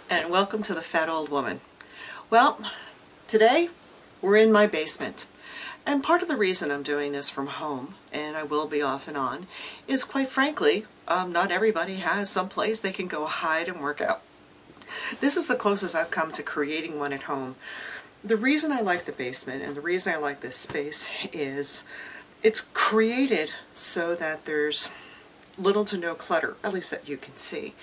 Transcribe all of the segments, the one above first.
and welcome to the Fat Old Woman. Well, today we're in my basement, and part of the reason I'm doing this from home, and I will be off and on, is quite frankly, not everybody has some place they can go hide and work out. This is the closest I've come to creating one at home. The reason I like the basement and the reason I like this space is it's created so that there's little to no clutter, at least that you can see.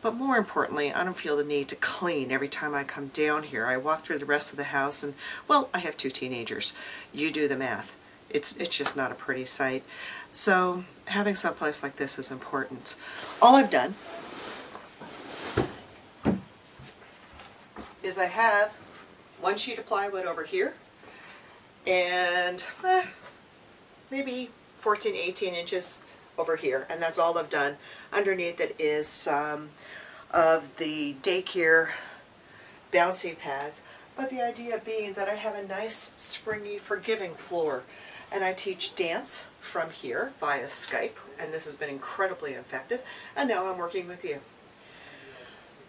But more importantly, I don't feel the need to clean every time I come down here. I walk through the rest of the house and, well, I have 2 teenagers. You do the math. It's just not a pretty sight. So having some place like this is important. All I've done is I have 1 sheet of plywood over here and maybe 14, 18 inches over here, and that's all I've done. Underneath it is some of the daycare bouncy pads, but the idea being that I have a nice springy forgiving floor, and I teach dance from here via Skype, and this has been incredibly effective, and now I'm working with you.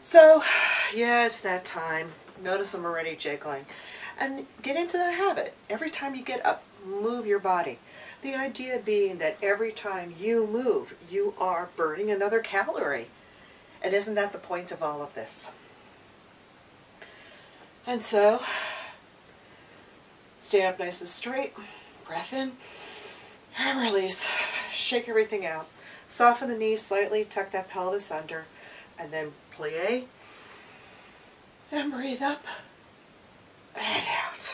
So yeah, it's that time. Notice I'm already jiggling, and get into the habit. Every time you get up, move your body. The idea being that every time you move, you are burning another calorie. And isn't that the point of all of this? And so, stand up nice and straight, breath in, and release. Shake everything out. Soften the knees slightly, tuck that pelvis under, and then plie. And breathe up and out.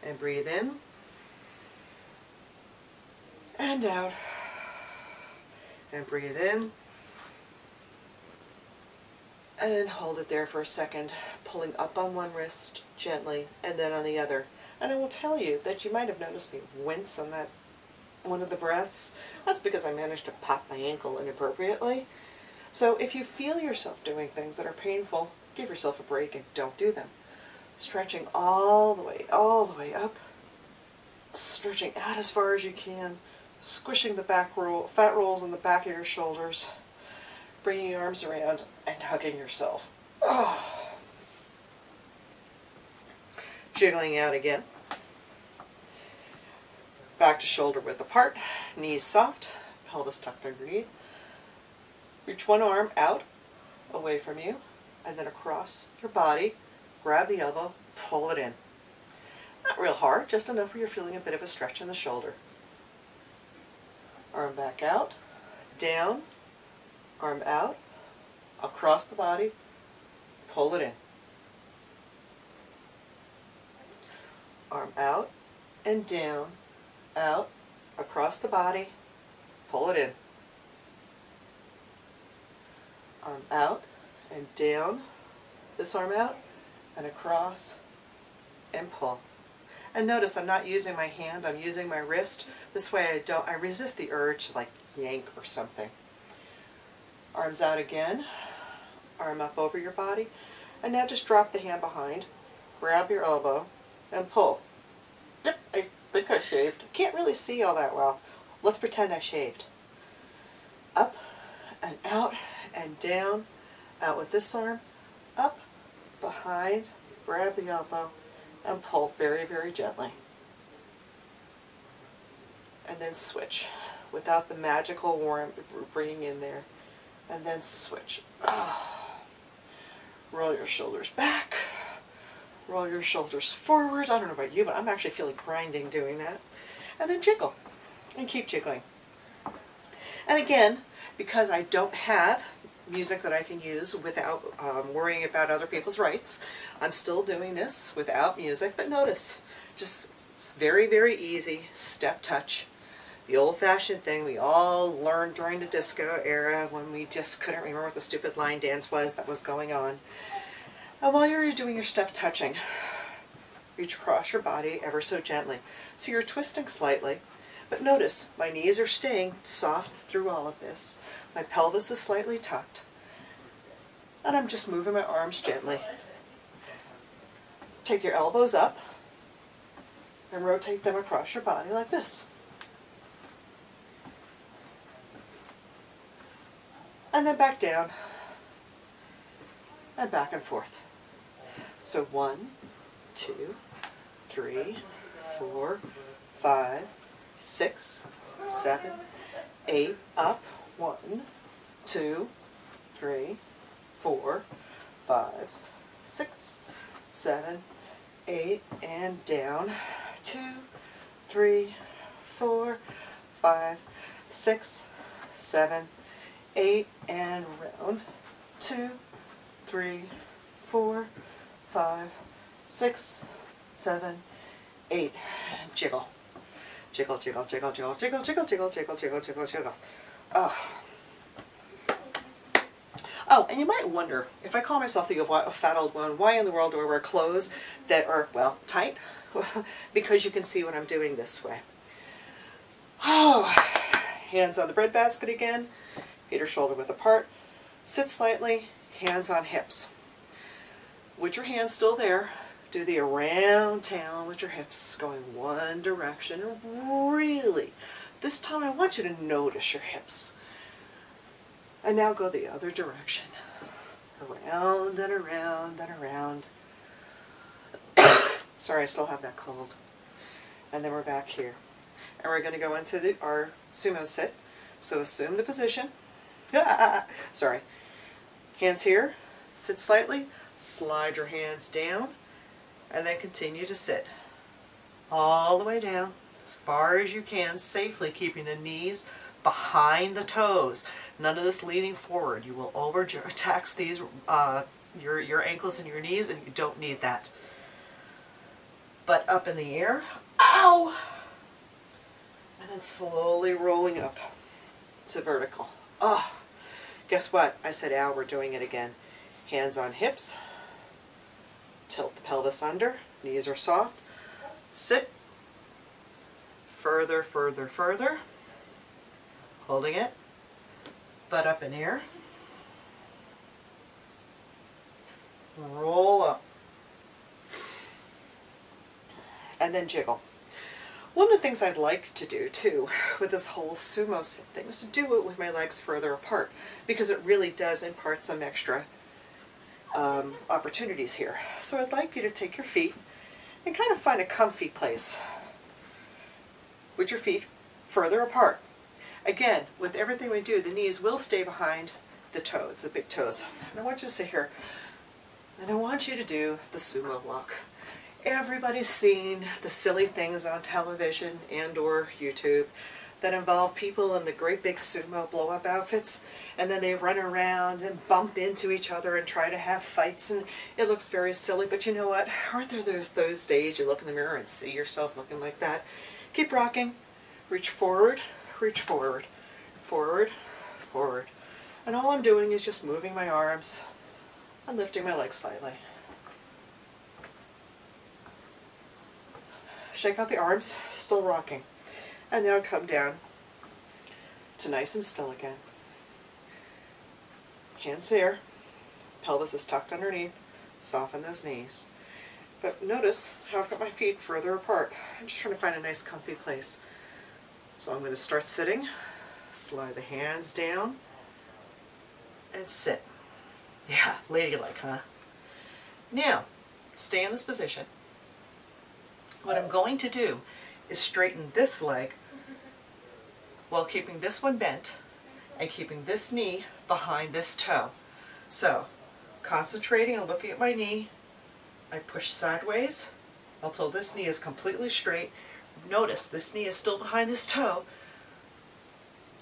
And breathe in. And out, and breathe in, and hold it there for a second, pulling up on one wrist gently, and then on the other. And I will tell you that you might have noticed me wince on that one of the breaths. That's because I managed to pop my ankle inappropriately. So if you feel yourself doing things that are painful, give yourself a break and don't do them. Stretching all the way up, stretching out as far as you can, squishing the fat rolls in the back of your shoulders, bringing your arms around and hugging yourself. Oh. Jiggling out again. Back to shoulder width apart, knees soft, pelvis tucked underneath. Reach one arm out, away from you, and then across your body. Grab the elbow, pull it in. Not real hard, just enough where you're feeling a bit of a stretch in the shoulder. Arm back out, down, arm out, across the body, pull it in. Arm out and down, out, across the body, pull it in. Arm out and down, this arm out, and across, and pull. And notice I'm not using my hand, I'm using my wrist. This way I resist the urge to like yank or something. Arms out again, arm up over your body, and now just drop the hand behind, grab your elbow, and pull. Yep, I think I shaved. Can't really see all that well. Let's pretend I shaved. Up, and out, and down, out with this arm, up, behind, grab the elbow, and pull very, very gently. And then switch without the magical warmth bringing in there. And then switch. Oh. Roll your shoulders back. Roll your shoulders forward. I don't know about you, but I'm actually feeling grinding doing that. And then jiggle. And keep jiggling. And again, because I don't have music that I can use without worrying about other people's rights, I'm still doing this without music, but notice, just it's very, very easy, step touch. The old-fashioned thing we all learned during the disco era when we just couldn't remember what the stupid line dance was that was going on. And while you're doing your step touching, reach across your body ever so gently. So you're twisting slightly, but notice my knees are staying soft through all of this. My pelvis is slightly tucked, and I'm just moving my arms gently. Take your elbows up and rotate them across your body like this. And then back down. and back and forth. So 1, 2, 3, 4, 5, 6, 7, 8, up. 1, 2, 3, 4, 5, 6, 7, 8, and down. 2, 3, 4, 5, 6, 7, 8, and round. 2, 3, 4, 5, 6, 7, 8. Jiggle. Jiggle, jiggle, jiggle, jiggle, jiggle, jiggle, jiggle, jiggle, jiggle, jiggle, jiggle. Oh, and you might wonder, if I call myself the fat old one, why in the world do I wear clothes that are, well, tight? Because you can see what I'm doing this way. Oh, hands on the breadbasket again, feet are shoulder width apart, sit slightly, hands on hips. With your hands still there, do the around town with your hips going one direction. Really, this time I want you to notice your hips. And now go the other direction. Around and around and around. Sorry, I still have that cold. And then we're back here. And we're going to go into our sumo sit. So assume the position. Sorry. Hands here. Sit slightly. Slide your hands down. And then continue to sit. All the way down. As far as you can, safely keeping the knees behind the toes. None of this leaning forward. You will overtax these your ankles and your knees, and you don't need that. Butt up in the air. Ow! And then slowly rolling up to vertical. Oh, guess what? I said ow, we're doing it again. Hands on hips. Tilt the pelvis under. Knees are soft. Sit. Further, further, further. Holding it. Butt up in air. Roll up. And then jiggle. One of the things I'd like to do too with this whole sumo sit thing is to do it with my legs further apart, because it really does impart some extra opportunities here. So I'd like you to take your feet and kind of find a comfy place with your feet further apart. Again, with everything we do, the knees will stay behind the toes, the big toes. And I want you to sit here, and I want you to do the sumo walk. Everybody's seen the silly things on television and or YouTube that involve people in the great big sumo blow-up outfits, and then they run around and bump into each other and try to have fights, and it looks very silly. But you know what? Aren't there those days you look in the mirror and see yourself looking like that? Keep rocking. Reach forward, forward, forward. And all I'm doing is just moving my arms and lifting my legs slightly. Shake out the arms, still rocking. And now come down to nice and still again. Hands there. Pelvis is tucked underneath. Soften those knees. But notice how I've got my feet further apart. I'm just trying to find a nice comfy place. So I'm going to start sitting. Slide the hands down. And sit. Yeah, ladylike, huh? Now, stay in this position. What I'm going to do is straighten this leg while keeping this one bent and keeping this knee behind this toe. So, concentrating on looking at my knee, I push sideways until this knee is completely straight. Notice this knee is still behind this toe.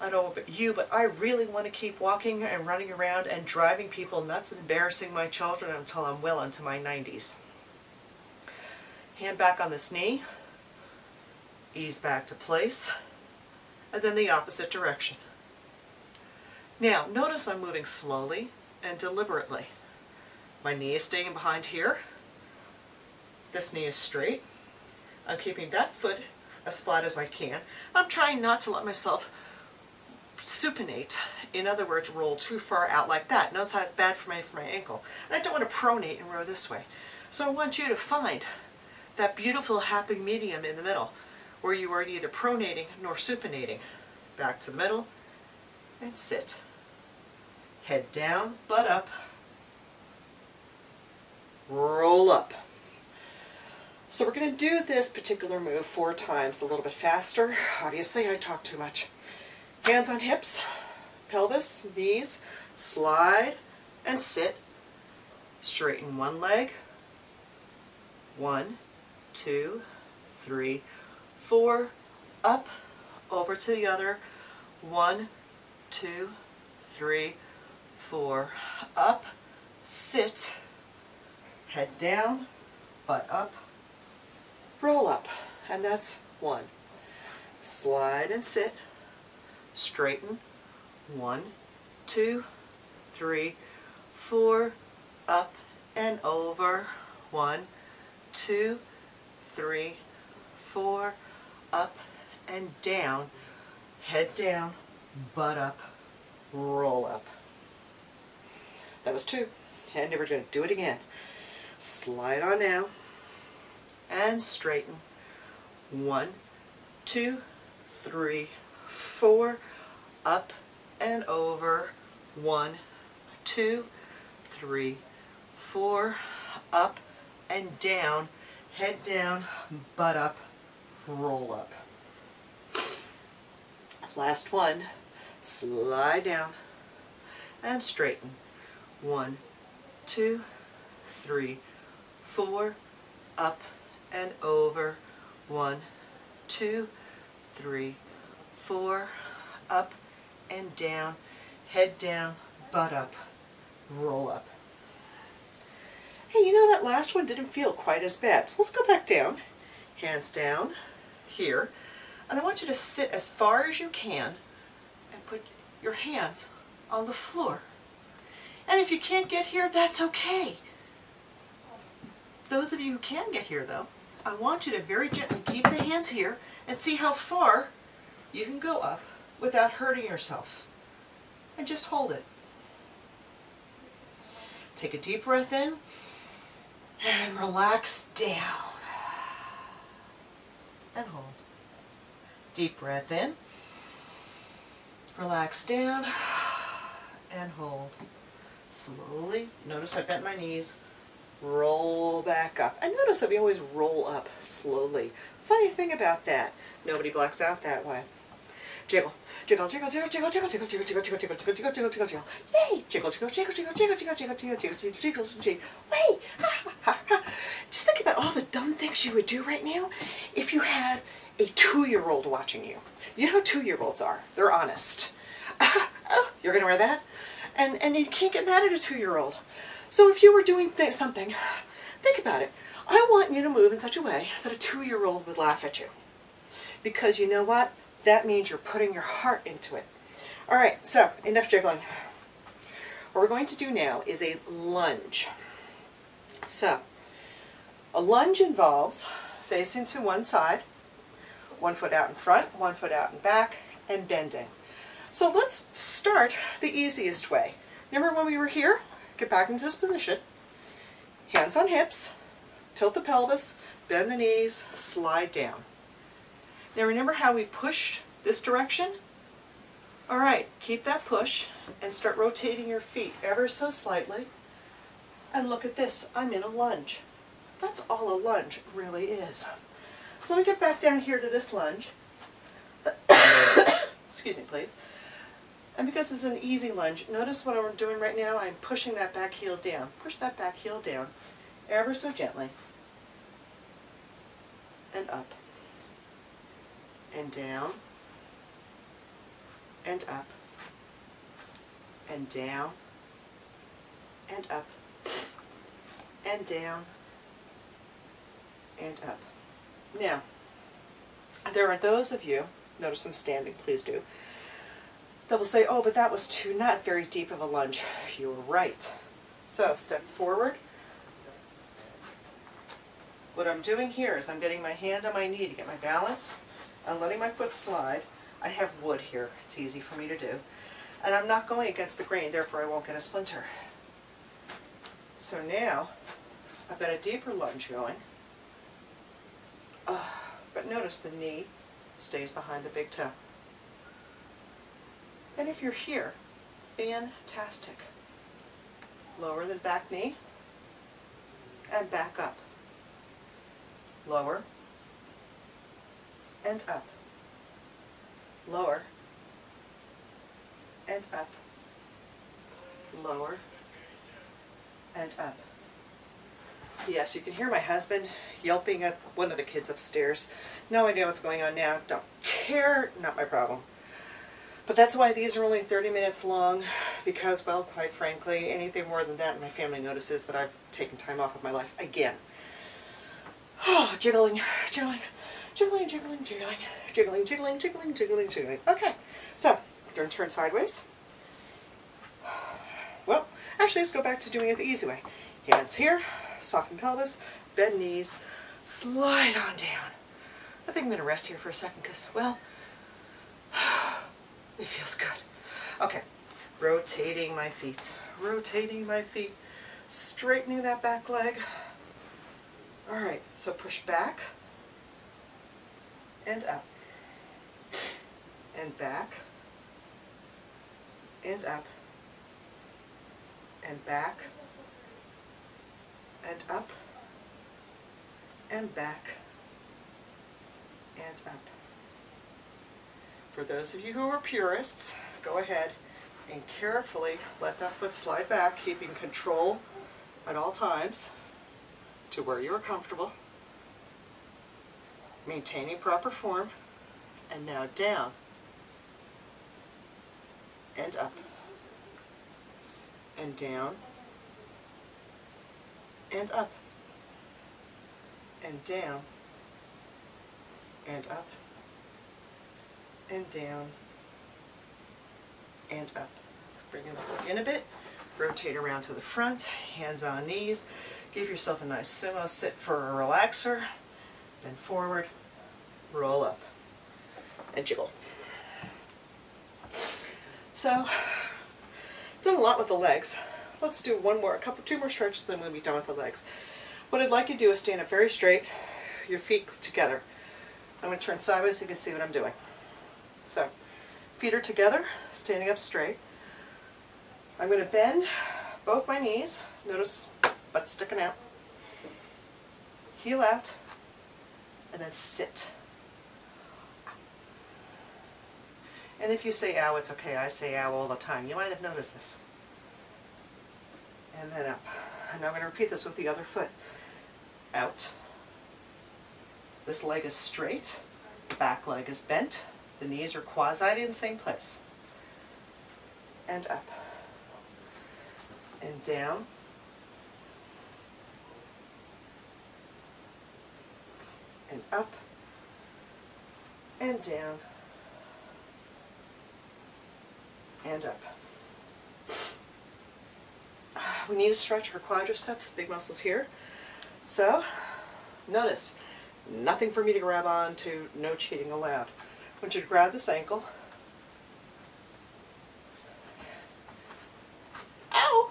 I don't know about you, but I really want to keep walking and running around and driving people nuts and embarrassing my children until I'm well into my 90s. Hand back on this knee, ease back to place, and then the opposite direction. Now, notice I'm moving slowly and deliberately. My knee is staying behind here. This knee is straight. I'm keeping that foot as flat as I can. I'm trying not to let myself supinate. In other words, roll too far out like that. Notice how it's bad for my ankle. And I don't want to pronate and row this way. So I want you to find that beautiful happy medium in the middle, where you are neither pronating nor supinating. Back to the middle, and sit. Head down, butt up, roll up. So we're going to do this particular move 4 times, a little bit faster. Obviously, I talk too much. Hands on hips, pelvis, knees, slide and sit. Straighten one leg. 1, 2, 3, 4. Up, over to the other. 1, 2, 3, 4. Up, sit, head down, butt up, roll up. And that's 1. Slide and sit. Straighten. 1, 2, 3, 4. Up and over. 1, 2, 3, 4. Up and down. Head down, butt up, roll up. That was 2. And we're going to do it again. Slide on down and straighten. 1, 2, 3, 4. Up and over. 1, 2, 3, 4. Up and down. Head down, butt up, roll up. Last one. Slide down and straighten. 1, 2, 3, 4. Up and over. 1, 2, 3, 4. Up and down. Head down, butt up, roll up. Hey, you know that last one didn't feel quite as bad. So let's go back down. Hands down here. And I want you to sit as far as you can and put your hands on the floor. And if you can't get here, that's okay. Those of you who can get here, though, I want you to very gently keep the hands here and see how far you can go up without hurting yourself. And just hold it. Take a deep breath in and relax down. And hold. Deep breath in, relax down, and hold. Slowly, notice I bent my knees, roll back up. And notice that we always roll up slowly. Funny thing about that, nobody blacks out that way. Jiggle, jiggle, jiggle, jiggle, jiggle, jiggle, jiggle, jiggle, jiggle, jiggle, jiggle, jiggle, jiggle, jiggle, jiggle. Yay! Jiggle, jiggle, jiggle, jiggle, jiggle, jiggle, jiggle, jiggle, jiggle, jiggle, jiggle. Wait! Just think about all the dumb things you would do right now if you had a 2-year-old watching you. You know how 2-year-olds are. They're honest. Oh, you're going to wear that? And you can't get mad at a 2-year-old. So if you were doing something, think about it. I want you to move in such a way that a 2-year-old would laugh at you. Because you know what? That means you're putting your heart into it. All right, so enough jiggling. What we're going to do now is a lunge. So, a lunge involves facing to one side, 1 foot out in front, 1 foot out in back, and bending. So let's start the easiest way. Remember when we were here? Get back into this position. Hands on hips, tilt the pelvis, bend the knees, slide down. Now remember how we pushed this direction? All right, keep that push and start rotating your feet ever so slightly. And look at this, I'm in a lunge. That's all a lunge really is. So let me get back down here to this lunge. Excuse me, please. And because it's an easy lunge, notice what I'm doing right now. I'm pushing that back heel down. Push that back heel down ever so gently. And up. And down. And up. And down. And up. And down. And up. Now, there are those of you, notice I'm standing, please do, that will say, oh, but that was not very deep of a lunge. You're right. So, step forward. What I'm doing here is I'm getting my hand on my knee to get my balance. I'm letting my foot slide. I have wood here. It's easy for me to do. And I'm not going against the grain, therefore I won't get a splinter. So now, I've got a deeper lunge going. But notice the knee stays behind the big toe. And if you're here, fantastic. Lower the back knee. and back up. Lower and up. Lower and up. Lower and up. Yes, you can hear my husband yelping at one of the kids upstairs. No idea what's going on now. Don't care. Not my problem. But that's why these are only 30 minutes long, because, well, quite frankly, anything more than that, my family notices that I've taken time off of my life again. Oh, jiggling, jiggling, jiggling, jiggling, jiggling, jiggling, jiggling, jiggling, jiggling, jiggling. Okay, so we're going to turn sideways. Well, actually, let's go back to doing it the easy way. Hands here, soften pelvis, bend knees, slide on down. I think I'm going to rest here for a second because, well, it feels good. Okay, rotating my feet, straightening that back leg. All right, so push back and up and back and up and back and up and back and up. For those of you who are purists, go ahead and carefully let that foot slide back, keeping control at all times to where you are comfortable, maintaining proper form, and now down and up and down and up and down and up and down and up. Bring it up in a bit, rotate around to the front, hands on knees, give yourself a nice sumo sit for a relaxer, bend forward, roll up, and jiggle. So, done a lot with the legs. Let's do two more stretches, then we'll be done with the legs. What I'd like you to do is stand up very straight, your feet together. I'm going to turn sideways so you can see what I'm doing. So, feet are together, standing up straight. I'm going to bend both my knees. Notice butt sticking out. Heel out, and then sit. And if you say ow, it's okay. I say ow all the time. You might have noticed this. And then up. And now I'm going to repeat this with the other foot. Out. This leg is straight. Back leg is bent. The knees are quasi in the same place. And up. And down. And up. And down. And up. We need to stretch our quadriceps, big muscles here. So, notice, nothing for me to grab on to, no cheating allowed. I want you to grab this ankle. Ow!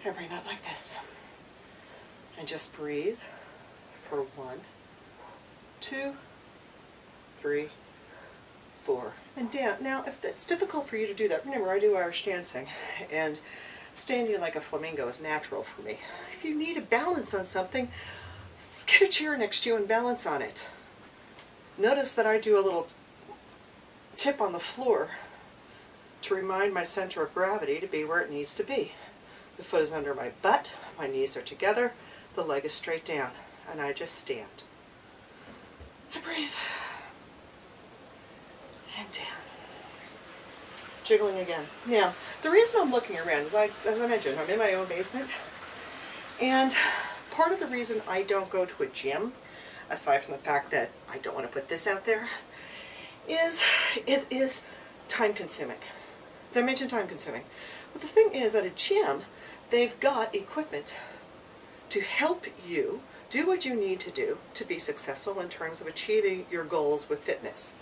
And bring that like this. And just breathe for 1, 2, 3, 4, and down. Now, if it's difficult for you to do that, remember I do Irish dancing, and standing like a flamingo is natural for me. If you need a balance on something, get a chair next to you and balance on it. Notice that I do a little tip on the floor to remind my center of gravity to be where it needs to be. The foot is under my butt, my knees are together, the leg is straight down, and I just stand. I breathe. And down. Jiggling again. Now, the reason I'm looking around is, as I mentioned, I'm in my own basement, and part of the reason I don't go to a gym, aside from the fact that I don't want to put this out there, is it is time consuming. Did I mention time consuming? But the thing is, at a gym, they've got equipment to help you do what you need to do to be successful in terms of achieving your goals with fitness.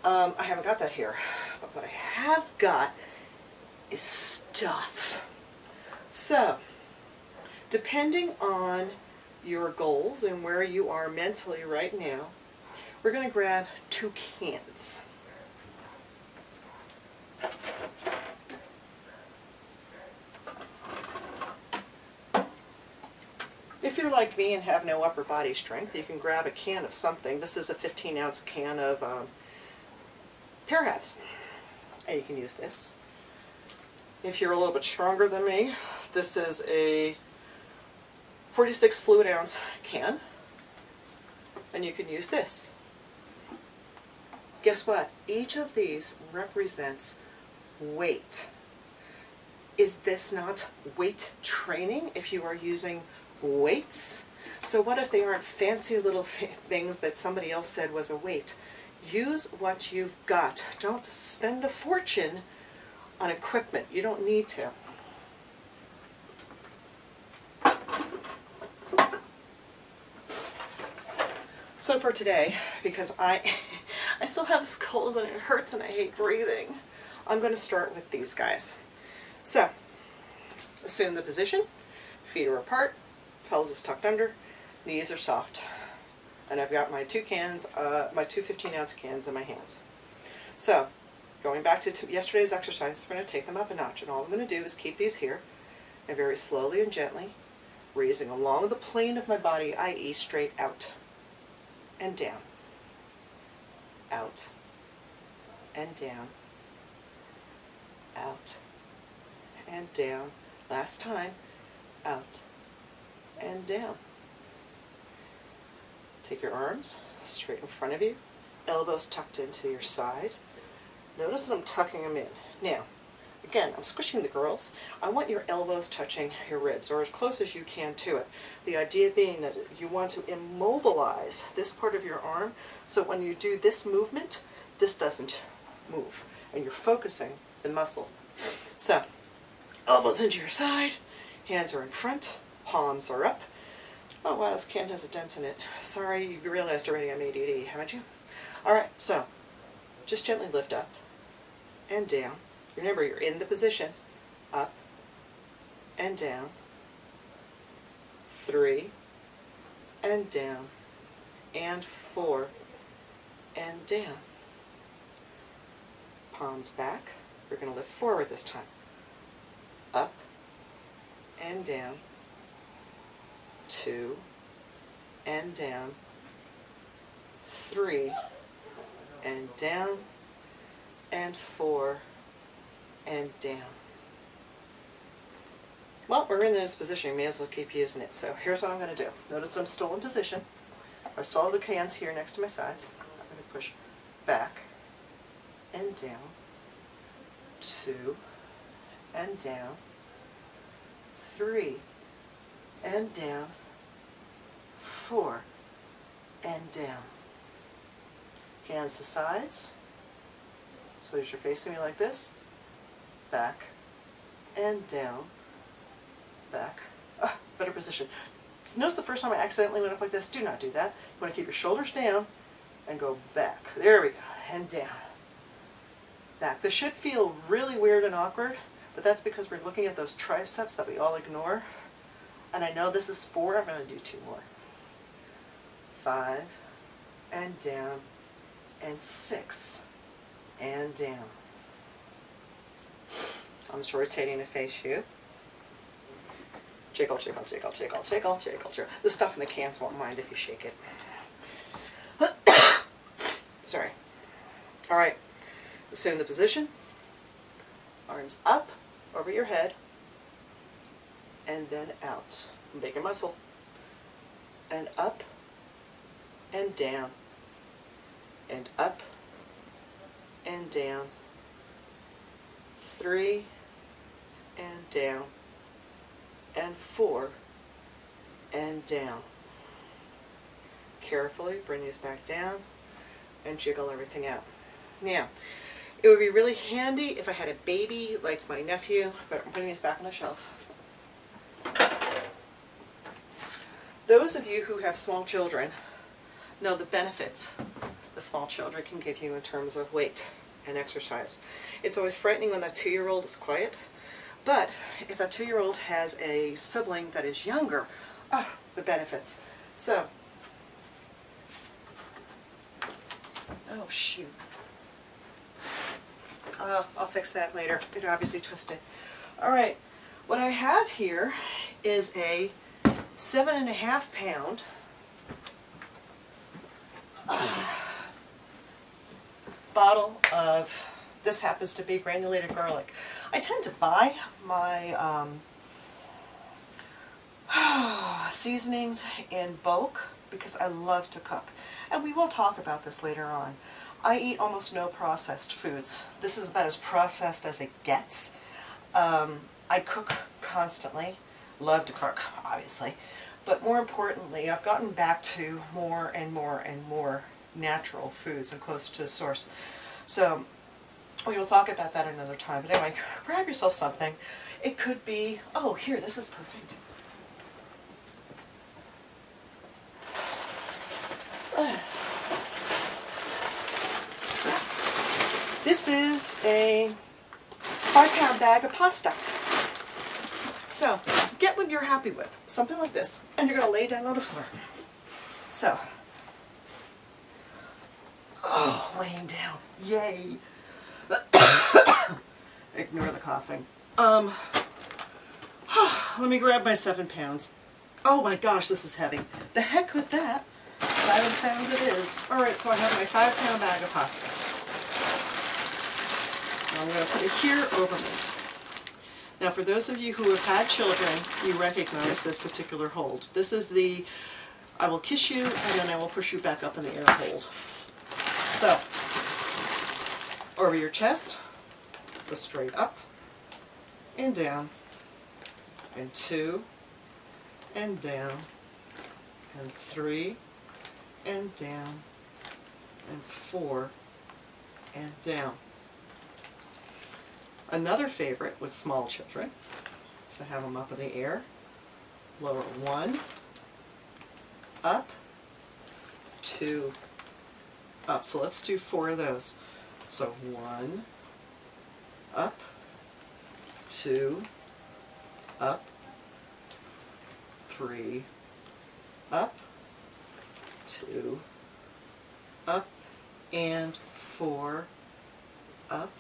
I haven't got that here, but what I have got is stuff. So, depending on your goals and where you are mentally right now, we're going to grab 2 cans. like me and have no upper body strength, you can grab a can of something. This is a 15-ounce can of pear halves, and you can use this. If you're a little bit stronger than me, this is a 46 fluid ounce can, and you can use this. Guess what? Each of these represents weight. Is this not weight training if you are using weights? So what if they aren't fancy little things that somebody else said was a weight? Use what you've got. Don't spend a fortune on equipment. You don't need to. So for today, because I still have this cold and it hurts and I hate breathing, I'm going to start with these guys. So, assume the position, feet are apart, pelvis is tucked under, knees are soft. And I've got my two 15-ounce cans in my hands. So, going back to yesterday's exercises, we're going to take them up a notch. And all I'm going to do is keep these here, and very slowly and gently, raising along the plane of my body, i.e. straight out and down, out and down, out and down. Last time, out and down. Take your arms straight in front of you, elbows tucked into your side. Notice that I'm tucking them in. Now, again, I'm squishing the girls. I want your elbows touching your ribs, or as close as you can to it. The idea being that you want to immobilize this part of your arm, so when you do this movement, this doesn't move, and you're focusing the muscle. So, elbows into your side, hands are in front, palms are up. Oh wow, this can has a dent in it. Sorry, you've realized already I'm ADD, haven't you? Alright, so, just gently lift up and down. Remember, you're in the position. Up and down. 3 and down. And 4 and down. Palms back. We're going to lift forward this time. Up and down. 2 and down. 3 and down. And 4 and down. Well, we're in this position, you may as well keep using it. So here's what I'm going to do. Notice I'm still in position. I saw the cans here next to my sides. I'm going to push back and down, 2 and down, 3 and down, 4 and down. Hands to sides. So as you're facing me like this, back and down, back. Better position. Notice the first time I accidentally went up like this. Do not do that. You want to keep your shoulders down and go back. There we go. And down. Back. This should feel really weird and awkward, but that's because we're looking at those triceps that we all ignore. And I know this is 4. I'm going to do 2 more. 5 and down, and 6 and down. I'm just rotating to face you. Jiggle, jiggle, jiggle, jiggle, jiggle, jiggle, jiggle. The stuff in the cans won't mind if you shake it. Sorry. Alright. Assume the position. Arms up over your head. And then out. Make a muscle. And up. And down. And up. And down. 3 and down, and 4 and down. Carefully bring these back down and jiggle everything out. Now, it would be really handy if I had a baby like my nephew, but I'm putting these back on the shelf. Those of you who have small children know the benefits the small children can give you in terms of weight and exercise. It's always frightening when that 2-year-old is quiet, but if a 2-year-old has a sibling that is younger, the benefits. So, oh shoot. I'll fix that later. It obviously twisted. Alright, what I have here is a 7.5 pound bottle of, this happens to be granulated garlic. I tend to buy my seasonings in bulk because I love to cook. And we will talk about this later on. I eat almost no processed foods. This is about as processed as it gets. I cook constantly. Love to cook, obviously. But more importantly, I've gotten back to more and more and more natural foods and closer to the source. So we will talk about that another time. But anyway, grab yourself something. It could be, oh, here, this is perfect. This is a 5-pound bag of pasta. So get what you're happy with, something like this, and you're going to lay down on the floor. So, oh, laying down, yay. Ignore the coughing. Let me grab my 7 pounds. Oh my gosh, this is heavy. The heck with that. 5 pounds it is. Alright, so I have my 5-pound bag of pasta. I'm going to put it here over me. Now for those of you who have had children, you recognize this particular hold. This is the, I will kiss you and then I will push you back up in the air hold. So, over your chest, so straight up and down, and 2, and down, and 3, and down, and 4, and down. Another favorite with small children is to have them up in the air. Lower 1, up, 2, up. So let's do 4 of those. So 1, up, 2, up, 3, up, 2, up, and 4, up,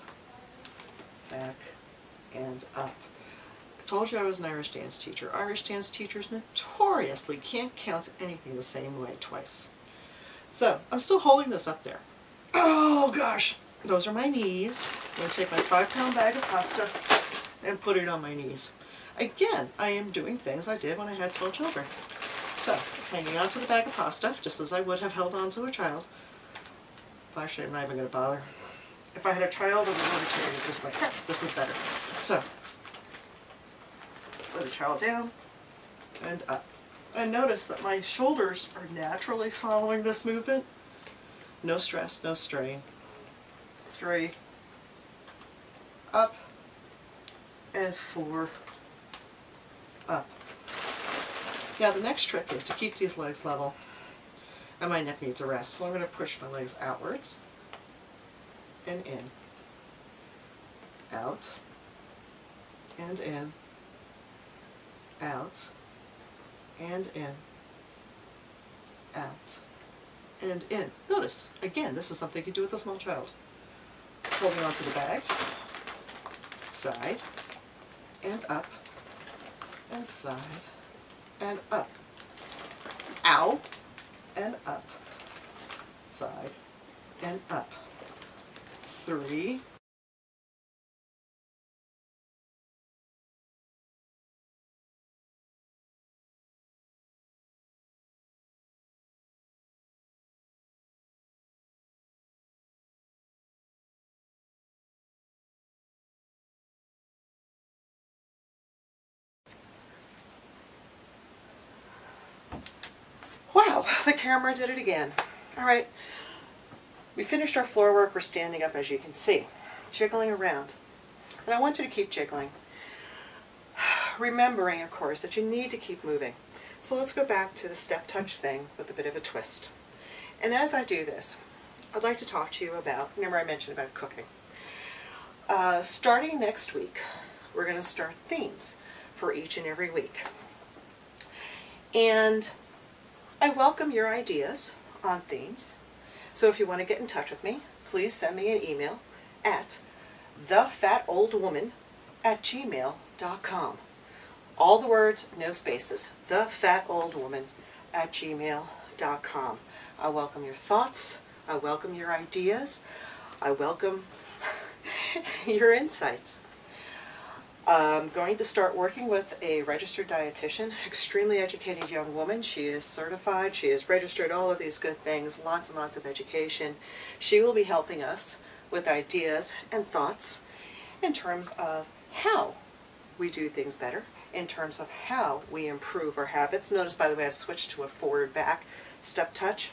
back, and up. I told you I was an Irish dance teacher. Irish dance teachers notoriously can't count anything the same way twice. So, I'm still holding this up there. Oh gosh! Those are my knees. I'm going to take my 5-pound bag of pasta and put it on my knees. Again, I am doing things I did when I had small children. So, hanging onto the bag of pasta, just as I would have held on to a child. Actually, I'm not even going to bother. If I had a child, I would have carried it this way. This is better. So, let the child down and up. And notice that my shoulders are naturally following this movement. No stress, no strain. 3, up, and 4, up. Now the next trick is to keep these legs level, and my neck needs a rest. So I'm going to push my legs outwards, and in, out, and in, out, and in, out, and in. Notice, again, this is something you do with a small child. Holding onto the bag, side, and up, and side, and up. Ow, and up, side, and up. 3, wow, the camera did it again. All right, we finished our floor work. We're standing up, as you can see, jiggling around. And I want you to keep jiggling. Remembering, of course, that you need to keep moving. So let's go back to the step touch thing with a bit of a twist. And as I do this, I'd like to talk to you about, remember I mentioned about cooking. Starting next week, we're going to start themes for each and every week. And I welcome your ideas on themes. So if you want to get in touch with me, please send me an email at thefatoldwoman@gmail.com. All the words, no spaces. thefatoldwoman@gmail.com. I welcome your thoughts. I welcome your ideas. I welcome your insights. I'm going to start working with a registered dietitian, extremely educated young woman. She is certified, she is registered, all of these good things, lots and lots of education. She will be helping us with ideas and thoughts in terms of how we do things better, in terms of how we improve our habits. Notice, by the way, I've switched to a forward back step touch.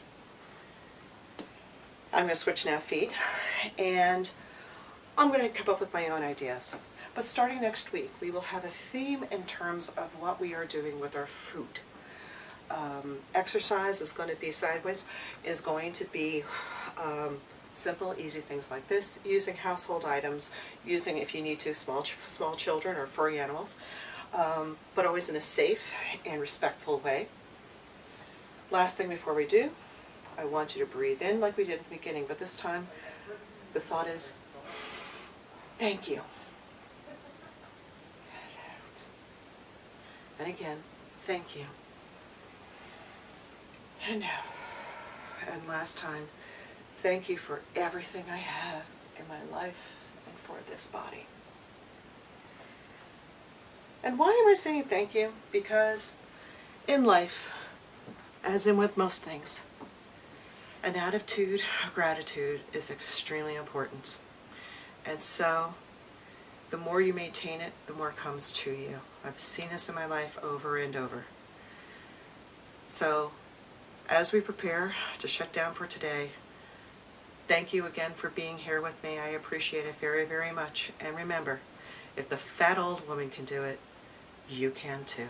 I'm going to switch now feet, and I'm going to come up with my own ideas. But starting next week, we will have a theme in terms of what we are doing with our food. Exercise is going to be sideways, is going to be simple, easy things like this, using household items, using, if you need to, small children or furry animals, but always in a safe and respectful way. Last thing before we do, I want you to breathe in like we did at the beginning, but this time the thought is, thank you. And again, thank you. And out. And last time, thank you for everything I have in my life and for this body. And why am I saying thank you? Because in life, as in with most things, an attitude of gratitude is extremely important. And so, the more you maintain it, the more comes to you. I've seen this in my life over and over. So, as we prepare to shut down for today, thank you again for being here with me. I appreciate it very, very much. And remember, if the fat old woman can do it, you can too.